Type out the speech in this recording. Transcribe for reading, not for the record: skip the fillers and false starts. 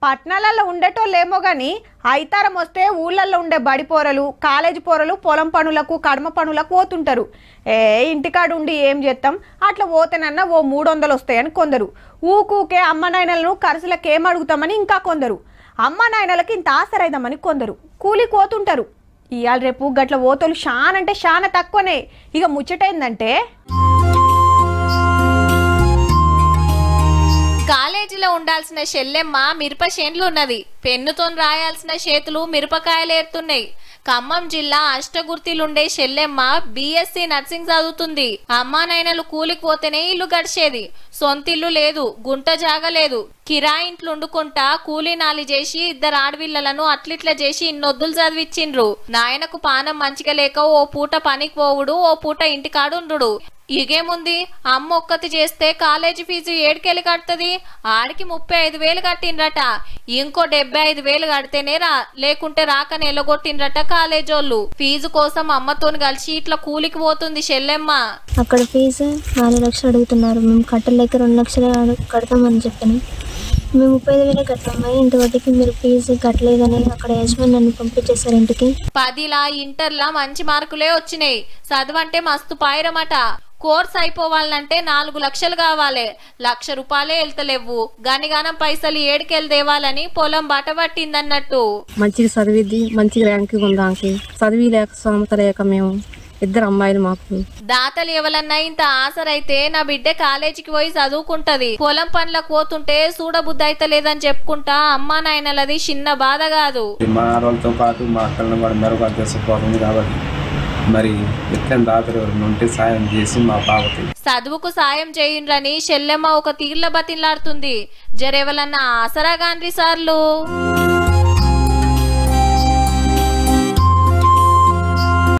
పట్టణాలలో ఉండేటోళ్ళేమో కానీ ఐతారం వస్తే ఊళ్ళల్లో ఉండే బడి పోరలు కాలేజీ పోరలు పొలం పనులకు కడమ పనులకు పోతుంటారు. ఇంటికాడు ఉండి ఏం చేస్తాం, అట్లా పోతేనన్నా ఓ 300 వస్తాయని కొందరు, ఊకూకే అమ్మ నాయనలను ఖర్చులకు ఏం అడుగుతామని ఇంకా కొందరు, అమ్మ నాయనలకి ఇంత ఆసరైదామని కొందరు కూలికి పోతుంటారు. ఇవాళ రేపు గట్ల ఓతలు షాన్ అంటే చాలా తక్కువనే. ఇక ముచ్చటైందంటే కాలేజీలో ఉండాల్సిన చెల్లెమ్మ మిరప చేన్లు ఉన్నది. పెన్నుతో రాయాల్సిన చేతులు మిరపకాయలు ఏరుతున్నాయి. ఖమ్మం జిల్లా అష్టగుర్తిలుండే చెల్లెమ్మ BSc నర్సింగ్ చదువుతుంది. అమ్మా నాయనలు కూలికి పోతేనే ఇల్లు గడిచేది. సొంతిల్లు లేదు, గుంట జాగ లేదు. కిరాయి ఇంట్లు వండుకుంటా కూలీ నాలి చేసి 2 ఆడవిళ్లను అట్లిట్లా చేసి ఇన్నొద్దులు చదివిచ్చిండ్రు. నాయనకు పానం మంచిగా లేక ఓ పూట పనికి పోవుడు, ఓ పూట ఇంటికాడుండు. ఇగేముంది, అమ్మ ఒక్కతి చేస్తే కాలేజీ ఫీజు 7కేలు కడుతుంది. ఆడికి 35,000 కట్టిండ్రట. ఇంకో 75,000 కడితేనే లేకుంటే రాకని ఎల్లగొట్టిండ్రట కాలేజోళ్ళు. ఫీజు కోసం అమ్మతోని కలిసి ఇట్లా కూలికి పోతుంది చెల్లెమ్మ. అక్కడ ఫీజు 4 లక్షలు అడుగుతున్నారు. మేము కట్టలేక 2 లక్షలు కడతామని చెప్పాను. మేము 35,000 కట్టాము. ఇంటి వడ్డీకి మీరు ఫీజు కట్టలేదని అక్కడ యజమాని నన్ను పంపించేశారు ఇంటికి. 10లా ఇంటర్లా మంచి మార్కులే వచ్చినాయి. చదువంటే మస్తు పాయిరమట. కోర్స్ అయిపోవాలంటే 4 లక్షలు కావాలి. 1,00,000 రూపాయలే వెళ్తలేవు. గనిగానం పైసలు 7కేలు దేవాలని పొలం బట పట్టిందన్నట్టు. మంచిగా చదివిద్ది, మంచిగా ర్యాంకింగ్ ఉందాకి. చదివి లేక సొంత లేక మేము 2 అమ్మాయిలు. మాకు దాతలు ఎవరన్నా ఇంత ఆసరైతే నా బిడ్డ కాలేజీకి పోయి చదువుకుంటది. పొలం పనులకు పోతుంటే చూడబుద్ధి అయితే లేదని చెప్పుకుంటా అమ్మా నాయనలది చిన్న బాధ కాదు. మా వాళ్ళతో పాటు మా అక్కలను కూడా మెరుగుపరిచేసిపోతుంది. కాబట్టి మరి ఎట్లా దాతలు ఎవరైనా ఉంటే సాయం చేసి మా బాబుకి చదువుకు సాయం చేయండ్రని చెల్లెమ్మ ఒక తీర్ల బతిలాడుతుంది. జరేవలన్నా ఆసరా గాండ్రి సార్లు.